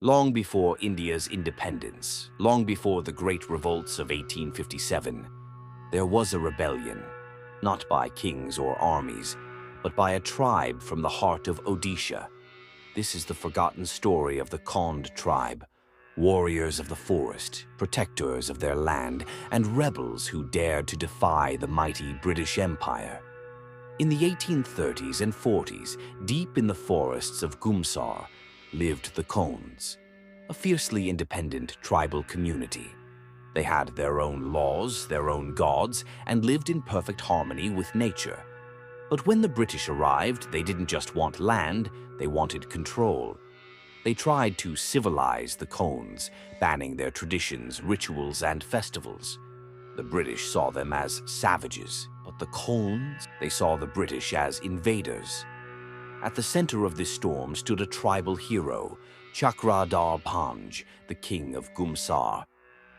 Long before India's independence, long before the great revolts of 1857, there was a rebellion, not by kings or armies, but by a tribe from the heart of Odisha. This is the forgotten story of the Khond Tribe, warriors of the forest, protectors of their land, and rebels who dared to defy the mighty British Empire. In the 1830s and 40s, deep in the forests of Gumsar, lived the Khonds, a fiercely independent tribal community. They had their own laws, their own gods, and lived in perfect harmony with nature. But when the British arrived, they didn't just want land, they wanted control. They tried to civilize the Khonds, banning their traditions, rituals, and festivals. The British saw them as savages, but the Khonds, they saw the British as invaders. At the center of this storm stood a tribal hero, Chakradar Panj, the king of Gumsar.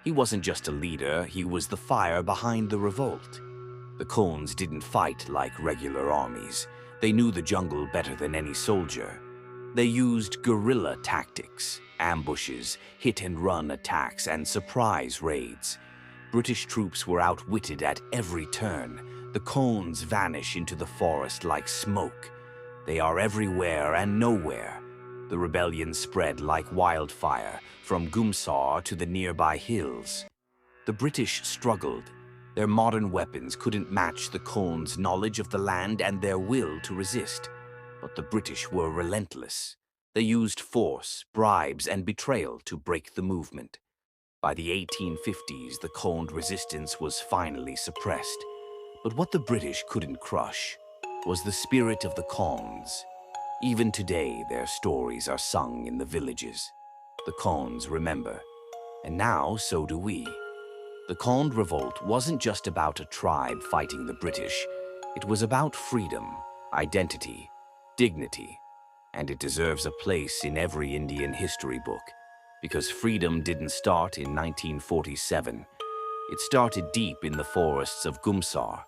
He wasn't just a leader, he was the fire behind the revolt. The Khonds didn't fight like regular armies. They knew the jungle better than any soldier. They used guerrilla tactics, ambushes, hit-and-run attacks, and surprise raids. British troops were outwitted at every turn. The Khonds vanish into the forest like smoke. They are everywhere and nowhere. The rebellion spread like wildfire, from Gumsar to the nearby hills. The British struggled. Their modern weapons couldn't match the Khonds' knowledge of the land and their will to resist. But the British were relentless. They used force, bribes, and betrayal to break the movement. By the 1850s, the Khond resistance was finally suppressed. But what the British couldn't crush was the spirit of the Khonds. Even today, their stories are sung in the villages. The Khonds remember, and now so do we. The Khond Revolt wasn't just about a tribe fighting the British. It was about freedom, identity, dignity, and it deserves a place in every Indian history book. Because freedom didn't start in 1947. It started deep in the forests of Gumsar,